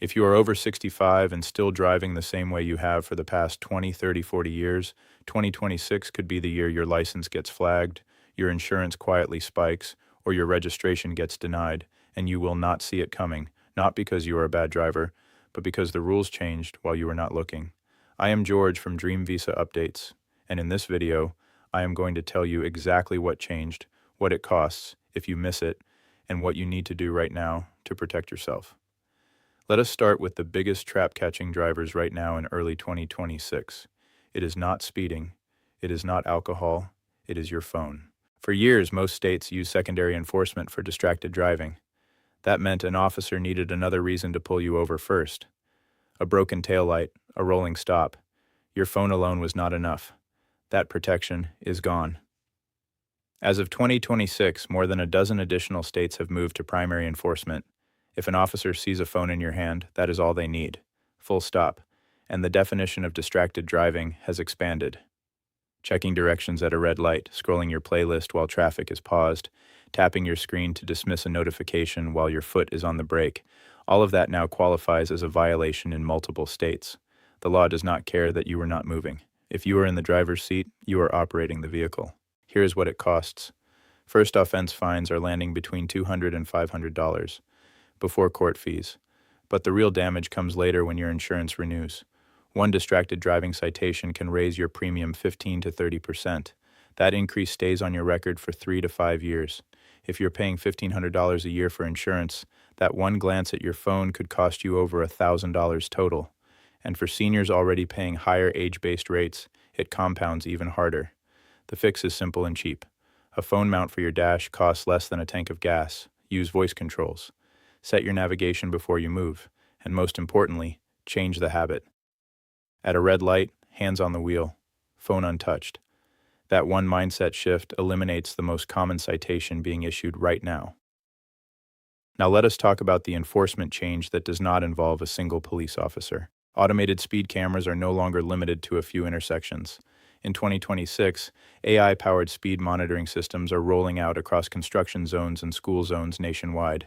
If you are over 65 and still driving the same way you have for the past 20, 30, 40 years, 2026 could be the year your license gets flagged, your insurance quietly spikes, or your registration gets denied, and you will not see it coming, not because you are a bad driver, but because the rules changed while you were not looking. I am George from Dream Visa Updates, and in this video, I am going to tell you exactly what changed, what it costs if you miss it, and what you need to do right now to protect yourself. Let us start with the biggest trap-catching drivers right now in early 2026. It is not speeding. It is not alcohol. It is your phone. For years, most states use secondary enforcement for distracted driving. That meant an officer needed another reason to pull you over first. A broken taillight, a rolling stop. Your phone alone was not enough. That protection is gone. As of 2026, more than a dozen additional states have moved to primary enforcement. If an officer sees a phone in your hand, that is all they need. Full stop. And the definition of distracted driving has expanded. Checking directions at a red light, scrolling your playlist while traffic is paused, tapping your screen to dismiss a notification while your foot is on the brake. All of that now qualifies as a violation in multiple states. The law does not care that you are not moving. If you are in the driver's seat, you are operating the vehicle. Here is what it costs. First offense fines are landing between $200 and $500 before court fees. But the real damage comes later when your insurance renews. One distracted driving citation can raise your premium 15 to 30%. That increase stays on your record for 3 to 5 years. If you're paying $1,500 a year for insurance, that one glance at your phone could cost you over $1,000 total. And for seniors already paying higher age-based rates, it compounds even harder. The fix is simple and cheap. A phone mount for your dash costs less than a tank of gas. Use voice controls. Set your navigation before you move, and most importantly, change the habit. At a red light, hands on the wheel, phone untouched. That one mindset shift eliminates the most common citation being issued right now. Now let us talk about the enforcement change that does not involve a single police officer. Automated speed cameras are no longer limited to a few intersections. In 2026, AI-powered speed monitoring systems are rolling out across construction zones and school zones nationwide.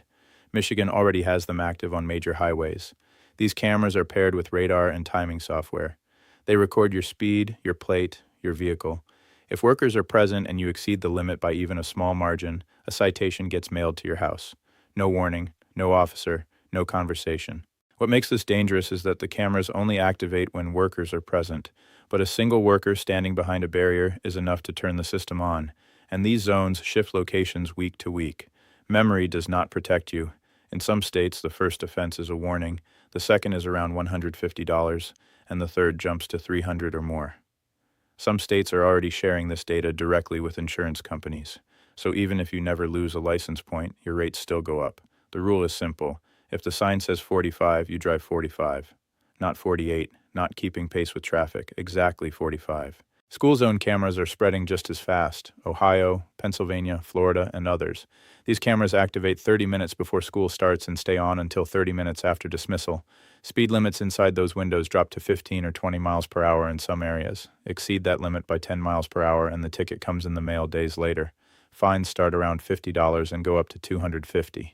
Michigan already has them active on major highways. These cameras are paired with radar and timing software. They record your speed, your plate, your vehicle. If workers are present and you exceed the limit by even a small margin, a citation gets mailed to your house. No warning, no officer, no conversation. What makes this dangerous is that the cameras only activate when workers are present, but a single worker standing behind a barrier is enough to turn the system on, and these zones shift locations week to week. Memory does not protect you. In some states, the first offense is a warning, the second is around $150, and the third jumps to $300 or more. Some states are already sharing this data directly with insurance companies, so even if you never lose a license point, your rates still go up. The rule is simple. If the sign says 45, you drive 45. Not 48, not keeping pace with traffic, exactly 45. School zone cameras are spreading just as fast. Ohio, Pennsylvania, Florida, and others. These cameras activate 30 minutes before school starts and stay on until 30 minutes after dismissal. Speed limits inside those windows drop to 15 or 20 miles per hour in some areas. Exceed that limit by 10 miles per hour and the ticket comes in the mail days later. Fines start around $50 and go up to $250.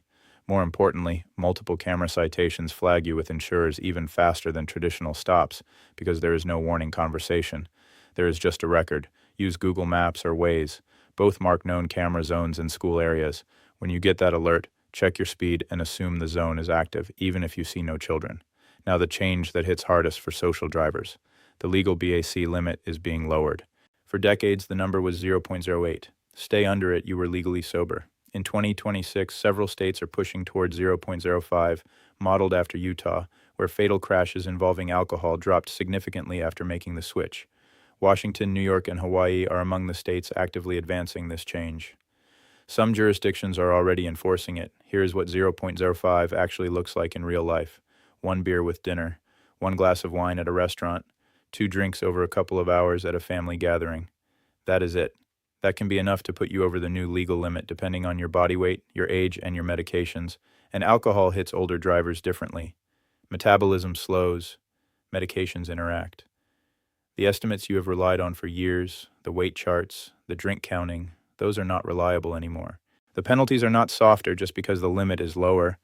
More importantly, multiple camera citations flag you with insurers even faster than traditional stops because there is no warning conversation. There is just a record. Use Google Maps or Waze. Both mark known camera zones in school areas. When you get that alert, check your speed and assume the zone is active, even if you see no children. Now the change that hits hardest for social drivers. The legal BAC limit is being lowered. For decades, the number was 0.08. Stay under it, you were legally sober. In 2026, several states are pushing towards 0.05, modeled after Utah, where fatal crashes involving alcohol dropped significantly after making the switch. Washington, New York, and Hawaii are among the states actively advancing this change. Some jurisdictions are already enforcing it. Here is what 0.05 actually looks like in real life. 1 beer with dinner, 1 glass of wine at a restaurant, 2 drinks over a couple of hours at a family gathering. That is it. That can be enough to put you over the new legal limit depending on your body weight, your age, and your medications. And alcohol hits older drivers differently. Metabolism slows, medications interact. The estimates you have relied on for years, the weight charts, the drink counting, those are not reliable anymore. The penalties are not softer just because the limit is lower.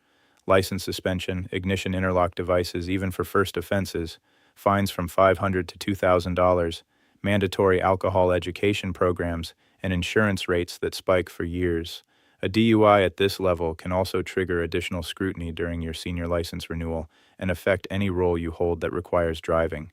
license suspension, ignition interlock devices, even for first offenses, fines from $500 to $2,000, mandatory alcohol education programs, and insurance rates that spike for years. A DUI at this level can also trigger additional scrutiny during your senior license renewal and affect any role you hold that requires driving.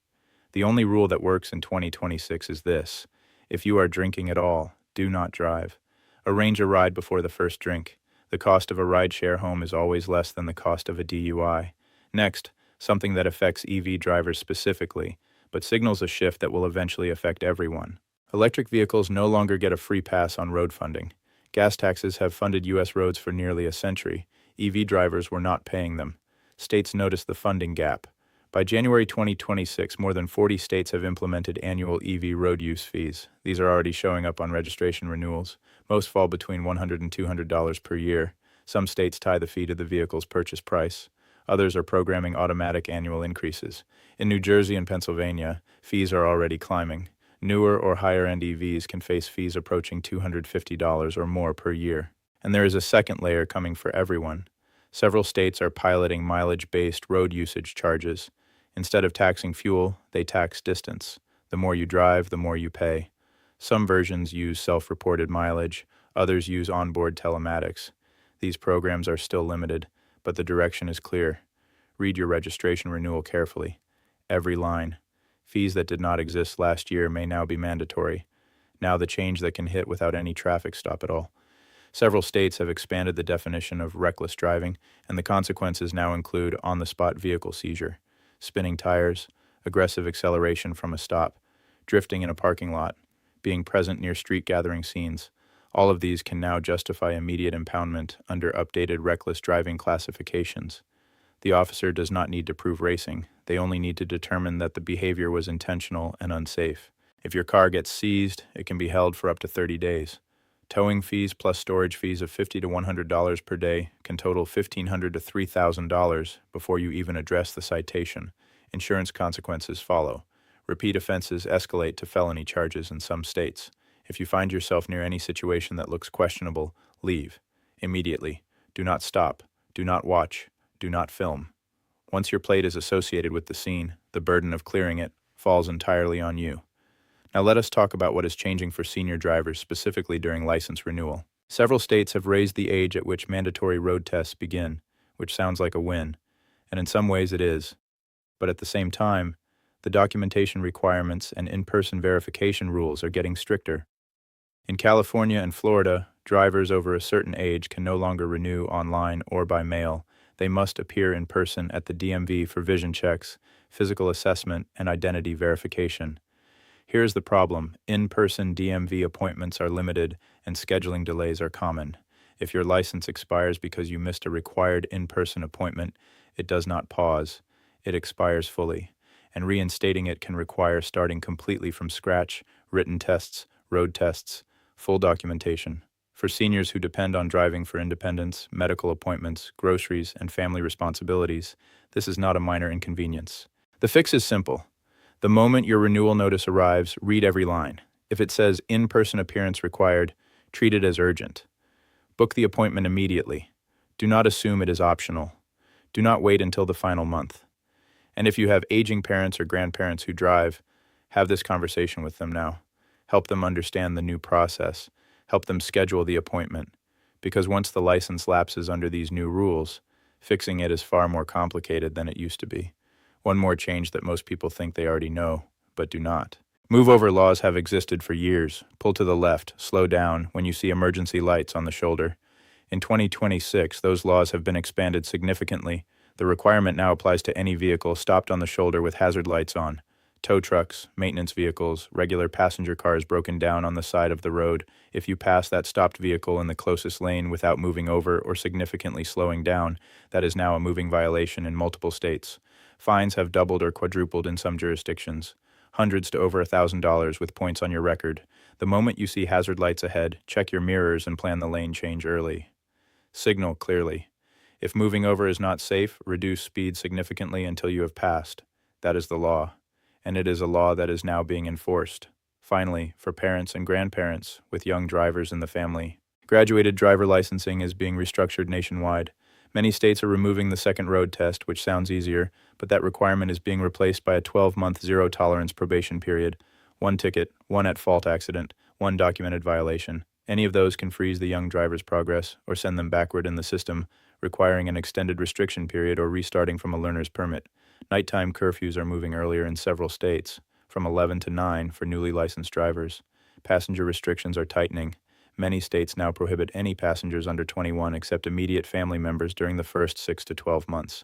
The only rule that works in 2026 is this: if you are drinking at all, do not drive. Arrange a ride before the first drink. The cost of a rideshare home is always less than the cost of a DUI. Next, something that affects EV drivers specifically, but signals a shift that will eventually affect everyone. Electric vehicles no longer get a free pass on road funding. Gas taxes have funded U.S. roads for nearly a century. EV drivers were not paying them. States noticed the funding gap. By January 2026, more than 40 states have implemented annual EV road use fees. These are already showing up on registration renewals. Most fall between $100 and $200 per year. Some states tie the fee to the vehicle's purchase price. Others are programming automatic annual increases. In New Jersey and Pennsylvania, fees are already climbing. Newer or higher-end EVs can face fees approaching $250 or more per year. And there is a second layer coming for everyone. Several states are piloting mileage-based road usage charges. Instead of taxing fuel, they tax distance. The more you drive, the more you pay. Some versions use self-reported mileage, others use onboard telematics. These programs are still limited, but the direction is clear. Read your registration renewal carefully. Every line. Fees that did not exist last year may now be mandatory. Now the change that can hit without any traffic stop at all. Several states have expanded the definition of reckless driving, and the consequences now include on-the-spot vehicle seizure, spinning tires, aggressive acceleration from a stop, drifting in a parking lot, being present near street gathering scenes. All of these can now justify immediate impoundment under updated reckless driving classifications. The officer does not need to prove racing. They only need to determine that the behavior was intentional and unsafe. If your car gets seized, it can be held for up to 30 days. Towing fees plus storage fees of $50 to $100 per day can total $1,500 to $3,000 before you even address the citation. Insurance consequences follow. Repeat offenses escalate to felony charges in some states. If you find yourself near any situation that looks questionable, leave. Immediately. Do not stop. Do not watch. Do not film. Once your plate is associated with the scene, the burden of clearing it falls entirely on you. Now let us talk about what is changing for senior drivers specifically during license renewal. Several states have raised the age at which mandatory road tests begin, which sounds like a win, and in some ways it is. But at the same time, the documentation requirements and in-person verification rules are getting stricter. In California and Florida, drivers over a certain age can no longer renew online or by mail. They must appear in person at the DMV for vision checks, physical assessment, and identity verification. Here's the problem: in-person DMV appointments are limited and scheduling delays are common. If your license expires because you missed a required in-person appointment, it does not pause. It expires fully, and reinstating it can require starting completely from scratch, written tests, road tests, full documentation. For seniors who depend on driving for independence, medical appointments, groceries, and family responsibilities, this is not a minor inconvenience. The fix is simple. The moment your renewal notice arrives, read every line. If it says in-person appearance required, treat it as urgent. Book the appointment immediately. Do not assume it is optional. Do not wait until the final month. And if you have aging parents or grandparents who drive, have this conversation with them now. Help them understand the new process. Help them schedule the appointment. Because once the license lapses under these new rules, fixing it is far more complicated than it used to be. One more change that most people think they already know, but do not. Move-over laws have existed for years. Pull to the left, slow down when you see emergency lights on the shoulder. In 2026, those laws have been expanded significantly. The requirement now applies to any vehicle stopped on the shoulder with hazard lights on. Tow trucks, maintenance vehicles, regular passenger cars broken down on the side of the road. If you pass that stopped vehicle in the closest lane without moving over or significantly slowing down, that is now a moving violation in multiple states. Fines have doubled or quadrupled in some jurisdictions. Hundreds to over $1,000 with points on your record. The moment you see hazard lights ahead, check your mirrors and plan the lane change early. Signal clearly. If moving over is not safe, reduce speed significantly until you have passed. That is the law. And it is a law that is now being enforced. Finally, for parents and grandparents with young drivers in the family, graduated driver licensing is being restructured nationwide. Many states are removing the second road test, which sounds easier, but that requirement is being replaced by a 12-month zero-tolerance probation period. One ticket, one at-fault accident, one documented violation. Any of those can freeze the young driver's progress or send them backward in the system, requiring an extended restriction period or restarting from a learner's permit. Nighttime curfews are moving earlier in several states, from 11 to 9 for newly licensed drivers. Passenger restrictions are tightening. Many states now prohibit any passengers under 21 except immediate family members during the first 6 to 12 months.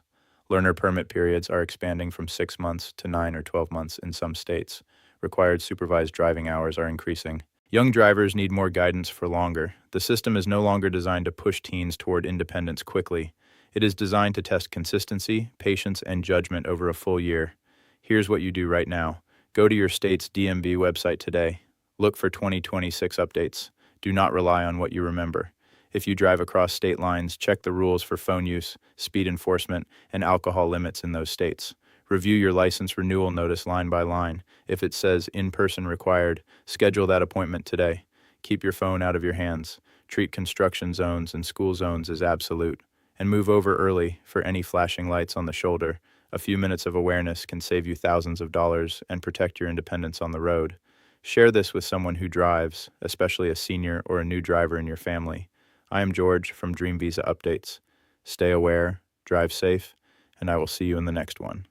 Learner permit periods are expanding from 6 months to 9 or 12 months in some states. Required supervised driving hours are increasing. Young drivers need more guidance for longer. The system is no longer designed to push teens toward independence quickly. It is designed to test consistency, patience, and judgment over a full year. Here's what you do right now. Go to your state's DMV website today. Look for 2026 updates. Do not rely on what you remember. If you drive across state lines, check the rules for phone use, speed enforcement, and alcohol limits in those states. Review your license renewal notice line by line. If it says in-person required, schedule that appointment today. Keep your phone out of your hands. Treat construction zones and school zones as absolute. And move over early for any flashing lights on the shoulder. A few minutes of awareness can save you thousands of dollars and protect your independence on the road. Share this with someone who drives, especially a senior or a new driver in your family. I am George from Dream Visa Updates. Stay aware, drive safe, and I will see you in the next one.